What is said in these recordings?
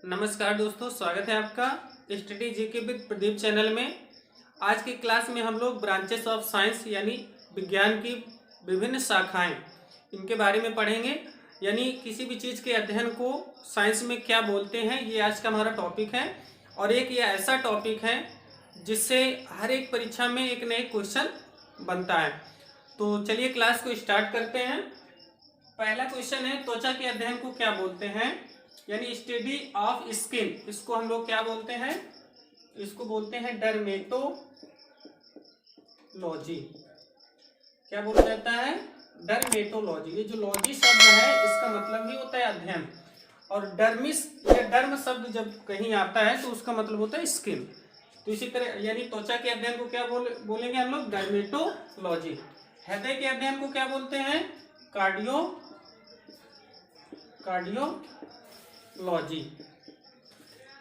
नमस्कार दोस्तों, स्वागत है आपका study GK with Pradeep channel में। आज की क्लास में हम लोग ब्रांचेस ऑफ साइंस यानी विज्ञान की विभिन्न शाखाएं इनके बारे में पढ़ेंगे। यानी किसी भी चीज़ के अध्ययन को साइंस में क्या बोलते हैं, ये आज का हमारा टॉपिक है। और एक ये ऐसा टॉपिक है जिससे हर एक परीक्षा में एक नए क्वेश्चन बनता है। तो चलिए क्लास को स्टार्ट करते हैं। पहला क्वेश्चन है, त्वचा के अध्ययन को क्या बोलते हैं, यानी स्टडी ऑफ स्किन। इसको हम लोग क्या बोलते हैं, इसको बोलते हैं डर्मेटोलॉजी। क्या बोला जाता है, डर्मेटोलॉजी। ये जो लॉजी शब्द है इसका मतलब ही होता है अध्ययन, और डर्मिस या डर्म शब्द जब कहीं आता है तो उसका मतलब होता है स्किन। तो इसी तरह यानी त्वचा के अध्ययन को क्या बोलेंगे हम लोग, डर्मेटोलॉजी। हृदय के अध्ययन को क्या बोलते हैं, कार्डियोलॉजी।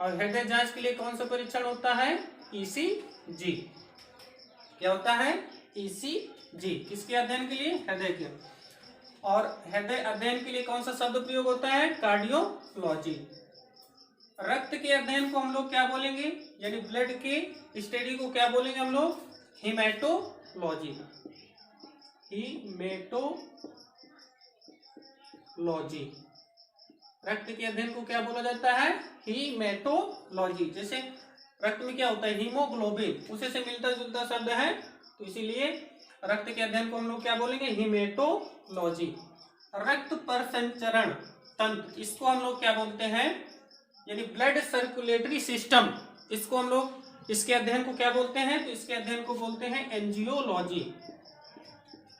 और हृदय जांच के लिए कौन सा परीक्षण होता है, ईसीजी। क्या होता है, ईसीजी। किसके अध्ययन के लिए, हृदय के। और हृदय अध्ययन के लिए कौन सा शब्द प्रयोग होता है, कार्डियोलॉजी। रक्त के अध्ययन को हम लोग क्या बोलेंगे, यानी ब्लड के स्टडी को क्या बोलेंगे हम लोग, हीमेटोलॉजी। रक्त के अध्ययन को क्या बोला जाता है, हीमेटोलॉजी। जैसे रक्त में क्या होता है, हीमोग्लोबिन, उसी से मिलता जुलता शब्द है, तो इसीलिए रक्त के अध्ययन को हम लोग क्या बोलेंगे, हीमेटोलॉजी। रक्त परिसंचरण तंत्र, इसको हम लोग क्या बोलते हैं, यानी ब्लड सर्कुलेटरी सिस्टम, इसको हम लोग इसके अध्ययन को क्या बोलते हैं, तो इसके अध्ययन को बोलते हैं एंजियोलॉजी।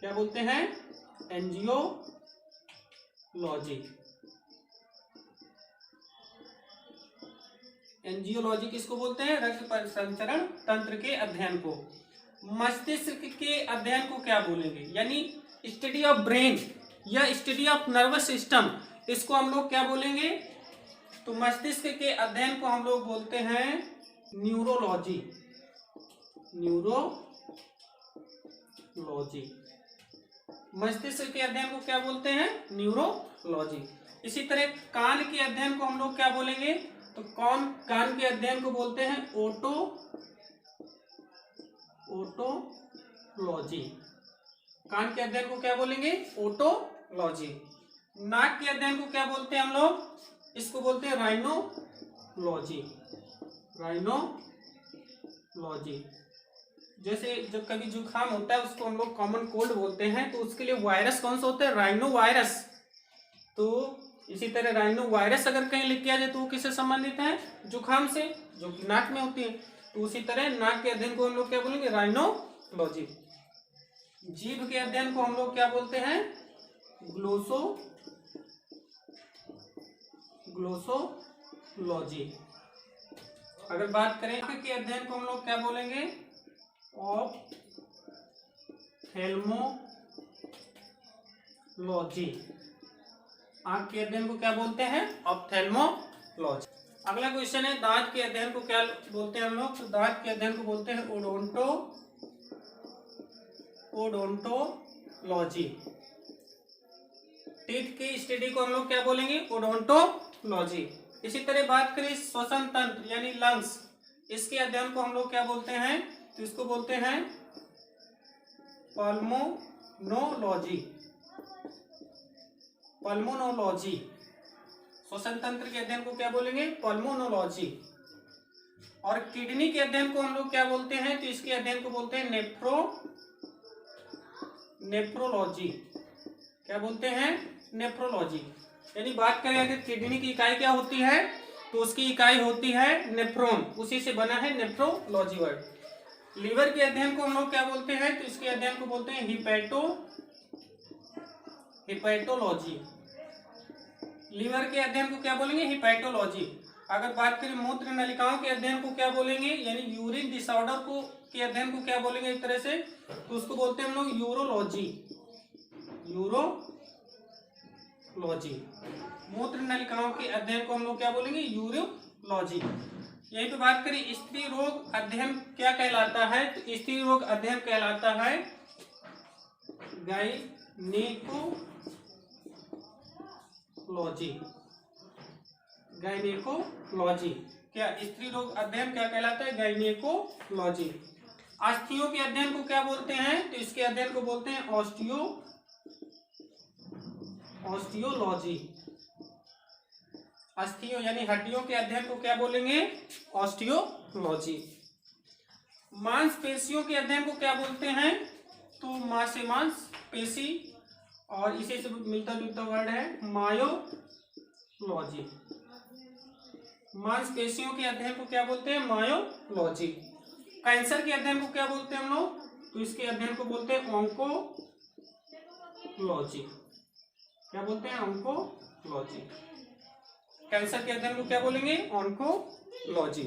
क्या बोलते हैं, एंजियोलॉजी। एंजियोलॉजी किसको बोलते हैं, रक्त परिसंचरण तंत्र के अध्ययन को। मस्तिष्क के अध्ययन को क्या बोलेंगे, यानी स्टडी ऑफ ब्रेन या स्टडी ऑफ नर्वस सिस्टम, इसको हम लोग क्या बोलेंगे, तो मस्तिष्क के अध्ययन को हम लोग बोलते हैं न्यूरोलॉजी। मस्तिष्क के अध्ययन को क्या बोलते हैं, न्यूरोलॉजी। इसी तरह कान के अध्ययन को हम लोग क्या बोलेंगे, तो कान के अध्ययन को बोलते हैं ओटोलॉजी। कान के अध्ययन को क्या बोलेंगे, ओटोलॉजी। नाक के अध्ययन को क्या बोलते हैं हम लोग, इसको बोलते हैं राइनोलॉजी। जैसे जब कभी जुकाम होता है उसको हम लोग कॉमन कोल्ड बोलते हैं, तो उसके लिए वायरस कौन सा होता है, राइनो वायरस। तो इसी तरह राइनो वायरस अगर कहीं लिख किया जाए तो वो किससे संबंधित है, जुकाम से, जो कि नाक में होती है। तो उसी तरह नाक के अध्ययन को हम लोग क्या बोलेंगे, राइनोलॉजी। जीभ के अध्ययन को हम लोग क्या बोलते हैं, ग्लोसोलॉजी। अगर बात करें आंख के अध्ययन को हम लोग क्या बोलेंगे, ऑप्थेल्मोलॉजी। आंख के अध्ययन को क्या बोलते हैं, ऑप्थेल्मोलॉजी। अगला क्वेश्चन है, दांत के अध्ययन को क्या बोलते हैं हम लोग, तो दांत के अध्ययन को बोलते हैं ओडोंटोलॉजी। टीथ की स्टडी को हम लोग क्या बोलेंगे, ओडोंटोलॉजी। इसी तरह बात करें श्वसन तंत्र यानी लंग्स, इसके अध्ययन को हम लोग क्या बोलते हैं, तो इसको बोलते हैं पल्मोनोलॉजी। श्वसन तंत्र के अध्ययन को क्या बोलेंगे, पल्मोनोलॉजी। और किडनी के अध्ययन को हम लोग क्या बोलते हैं, तो इसके अध्ययन को बोलते हैं नेफ्रोलॉजी। क्या बोलते हैं, नेफ्रोलॉजी। यानी बात करें अगर किडनी की इकाई क्या होती है, तो उसकी इकाई होती है नेफ्रॉन, उसी से बना है नेफ्रोलॉजी वर्ड। लीवर के अध्ययन को हम लोग क्या बोलते हैं, तो इसके अध्ययन को बोलते हैं हिपैटोलॉजी। लीवर के अध्ययन को क्या बोलेंगे, हिपैटोलॉजी। अगर बात करें मूत्र नलिकाओं के अध्ययन को क्या बोलेंगे, यानी यूरिन डिसऑर्डर को के अध्ययन को क्या बोलेंगे एक तरह से, तो उसको बोलते हैं हम लोग यूरोलॉजी। मूत्र नलिकाओं के अध्ययन को हम लोग क्या बोलेंगे, यूरोलॉजी। यहीं पे बात करें स्त्री रोग अध्ययन क्या कहलाता है, तो स्त्री रोग अध्ययन कहलाता है गायनेकोलॉजी। गायनेकोलॉजी। क्या स्त्री रोग अध्ययन क्या कहलाता है? गायनेकोलॉजी। अस्थियों के अध्ययन को क्या बोलते हैं? तो इसके अध्ययन को बोलते हैं ऑस्टियोलॉजी। अस्थियों यानी हड्डियों के अध्ययन को क्या बोलेंगे? ऑस्टियोलॉजी। मांसपेशियों के अध्ययन को क्या बोलते हैं? तो मांसपेशी, और इसी से मिलता जुलता वर्ड है मायोलॉजी। मांसपेशियों के अध्ययन को क्या बोलते हैं? मायोलॉजी। कैंसर के अध्ययन को क्या बोलते हैं हम लोग? तो इसके अध्ययन को बोलते हैं ऑन्कोलॉजी। क्या बोलते हैं? ऑन्कोलॉजी। कैंसर के अध्ययन को क्या बोलेंगे? ऑन्कोलॉजी।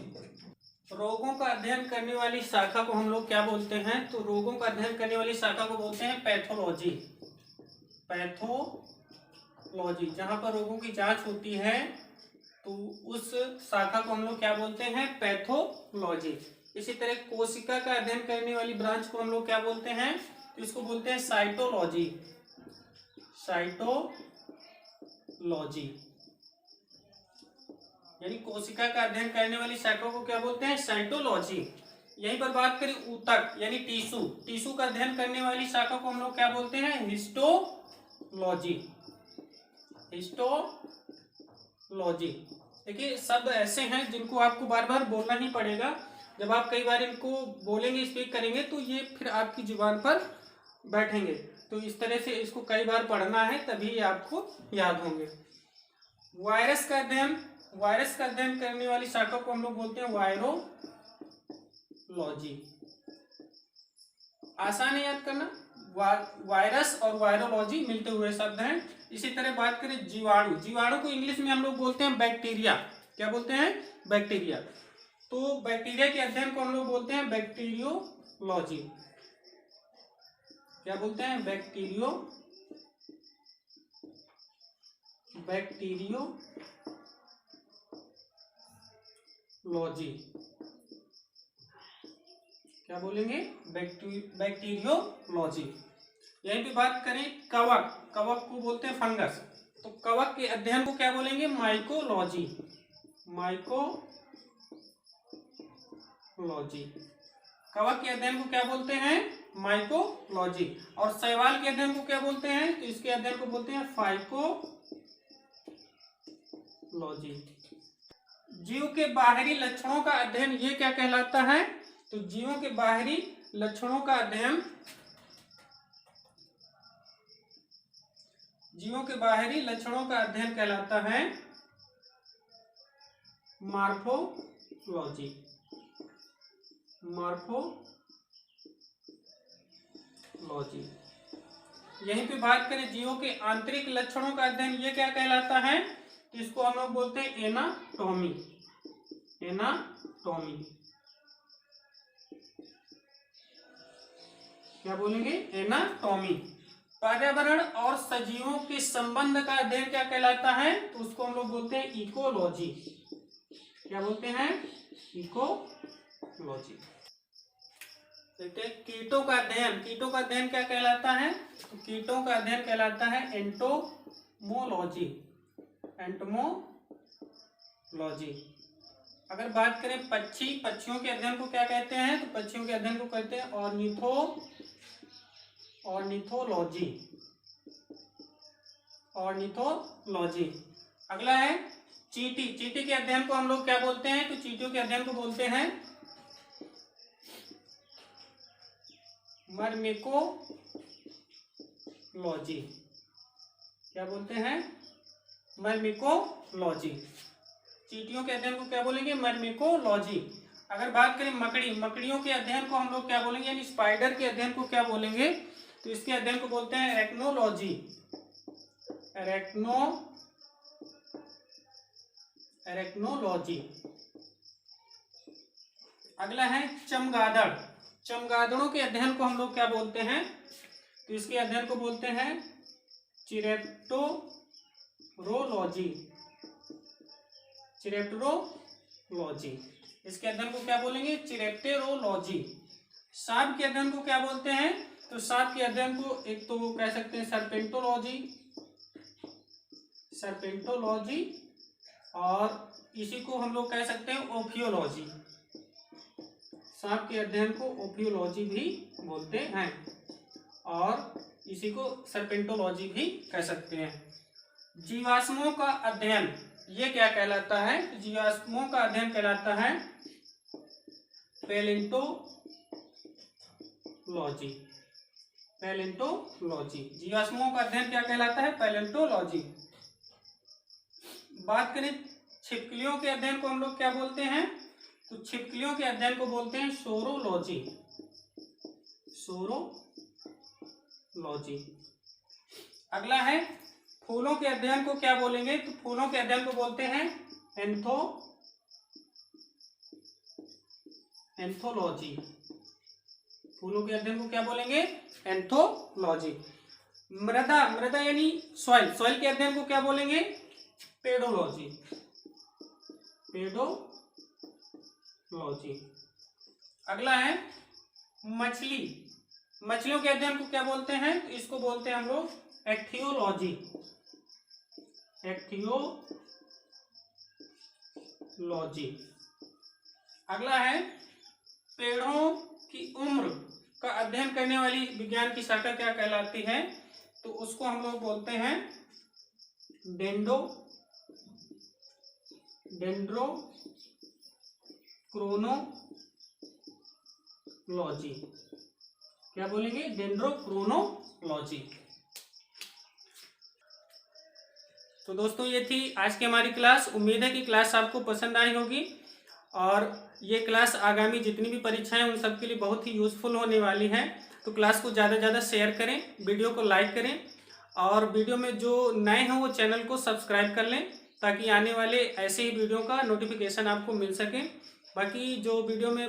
रोगों का अध्ययन करने वाली शाखा को हम लोग क्या बोलते हैं? तो रोगों का अध्ययन करने वाली शाखा को बोलते हैं पैथोलॉजी। पैथोलॉजी, जहां पर रोगों की जांच होती है तो उस शाखा को हम लोग क्या बोलते हैं? पैथोलॉजी। इसी तरह कोशिका का अध्ययन करने वाली ब्रांच को हम लोग क्या बोलते हैं? तो इसको बोलते हैं साइटोलॉजी। साइटोलॉजी यानी कोशिका का अध्ययन करने वाली शाखा को क्या बोलते हैं? साइटोलॉजी। यहीं पर बात करें ऊतक यानी टिश्यू का अध्ययन करने वाली शाखा को हम लोग क्या बोलते हैं? हिस्टोलॉजी। हिस्टोलॉजी। देखिए शब्द ऐसे हैं जिनको आपको बार बार बोलना ही पड़ेगा। जब आप कई बार इनको बोलेंगे, स्पीक करेंगे, तो ये फिर आपकी जुबान पर बैठेंगे। तो इस तरह से इसको कई बार पढ़ना है, तभी आपको याद होंगे। वायरस का अध्ययन करने वाली शाखा को हम लोग बोलते हैं वायरोलॉजी। आसान है याद करना। वायरस और वायरोलॉजी मिलते हुए शब्द हैं। इसी तरह बात करें जीवाणु को इंग्लिश में हम लोग बोलते हैं बैक्टीरिया। क्या बोलते हैं? बैक्टीरिया। तो बैक्टीरिया के अध्ययन को हम लोग बोलते हैं बैक्टीरियोलॉजी। क्या बोलते हैं? बैक्टीरियोलॉजी। क्या बोलेंगे? बैक्टीरियोलॉजी। यहीं पे बात करें कवक को बोलते हैं फंगस। तो कवक के अध्ययन को क्या बोलेंगे? माइकोलॉजी। कवक के अध्ययन को क्या बोलते हैं? माइकोलॉजी। और शैवाल के अध्ययन को क्या बोलते हैं? तो इसके अध्ययन को बोलते हैं फाइकोलॉजी। जीव के बाहरी लक्षणों का अध्ययन ये क्या कहलाता है? तो जीवों के बाहरी लक्षणों का अध्ययन कहलाता है मॉर्फोलॉजी। यहीं पे बात करें जीवों के आंतरिक लक्षणों का अध्ययन ये क्या कहलाता है? तो इसको हम लोग बोलते हैं एनाटॉमी। क्या बोलेंगे? एनाटॉमी। पर्यावरण और सजीवों के संबंध का अध्ययन क्या कहलाता है? तो उसको हम लोग बोलते हैं इकोलॉजी। क्या बोलते हैं? इकोलॉजी। देखते हैं कीटों का अध्ययन क्या कहलाता है? तो कीटों का अध्ययन कहलाता है एंटोमोलॉजी। अगर बात करें पक्षियों के अध्ययन को क्या कहते हैं? तो पक्षियों के अध्ययन को कहते हैं ऑर्निथोलॉजी। अगला है चींटी के अध्ययन को हम लोग क्या बोलते हैं? तो चींटियों के अध्ययन को बोलते हैं मर्मेकोलॉजी। क्या बोलते हैं? मर्मेकोलॉजी। चींटियों के अध्ययन को क्या बोलेंगे? मर्मेकोलॉजी। अगर बात करें मकड़ियों के अध्ययन को हम लोग क्या बोलेंगे? यानी स्पाइडर के अध्ययन को क्या बोलेंगे? तो इसके अध्ययन को बोलते हैं एरेक्नोलॉजी। अगला है चमगादड़ों के अध्ययन को हम लोग क्या बोलते हैं? तो इसके अध्ययन को बोलते हैं चिरेप्टोरोलॉजी। इसके अध्ययन को क्या बोलेंगे? चिरेप्टेरोलॉजी। सांप के अध्ययन को क्या बोलते हैं? तो सांप के अध्ययन को एक तो कह सकते हैं सर्पेंटोलॉजी, और इसी को हम लोग कह सकते हैं ओफियोलॉजी। सांप के अध्ययन को ओफियोलॉजी भी बोलते हैं और इसी को सर्पेंटोलॉजी भी कह सकते हैं। जीवाश्मों का अध्ययन ये क्या कहलाता है? जीवाश्मों का अध्ययन कहलाता है पैलेंटोलॉजी। पैलेंटोलॉजी, जीवाश्मों का अध्ययन क्या कहलाता है? पैलेंटोलॉजी। बात करें छिपकलियों के अध्ययन को हम लोग क्या बोलते हैं? तो छिपकलियों के अध्ययन को बोलते हैं सोरोलॉजी। सोरोलॉजी। अगला है फूलों के अध्ययन को क्या बोलेंगे? तो फूलों के अध्ययन को बोलते हैं एंथोलॉजी। फूलों के अध्ययन को क्या बोलेंगे? एंथोलॉजी। मृदा यानी सॉइल के अध्ययन को क्या बोलेंगे? पेडोलॉजी। पेडोलॉजी। अगला है मछलियों के अध्ययन को क्या बोलते हैं? तो इसको बोलते हैं हम लोग एक्थियोलॉजी। एक्थियोलॉजी। अगला है पेड़ों की उम्र का अध्ययन करने वाली विज्ञान की शाखा क्या कहलाती है? तो उसको हम लोग बोलते हैं डेंड्रोक्रोनोलॉजी। क्या बोलेंगे? डेंड्रोक्रोनोलॉजी। तो दोस्तों ये थी आज की हमारी क्लास। उम्मीद है कि क्लास आपको पसंद आई होगी और ये क्लास आगामी जितनी भी परीक्षाएं उन सब के लिए बहुत ही यूज़फुल होने वाली हैं। तो क्लास को ज़्यादा से ज़्यादा शेयर करें, वीडियो को लाइक करें और वीडियो में जो नए हैं वो चैनल को सब्सक्राइब कर लें ताकि आने वाले ऐसे ही वीडियो का नोटिफिकेशन आपको मिल सके। बाकी जो वीडियो में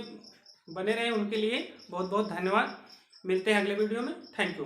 बने रहे उनके लिए बहुत बहुत धन्यवाद। मिलते हैं अगले वीडियो में। Thank you.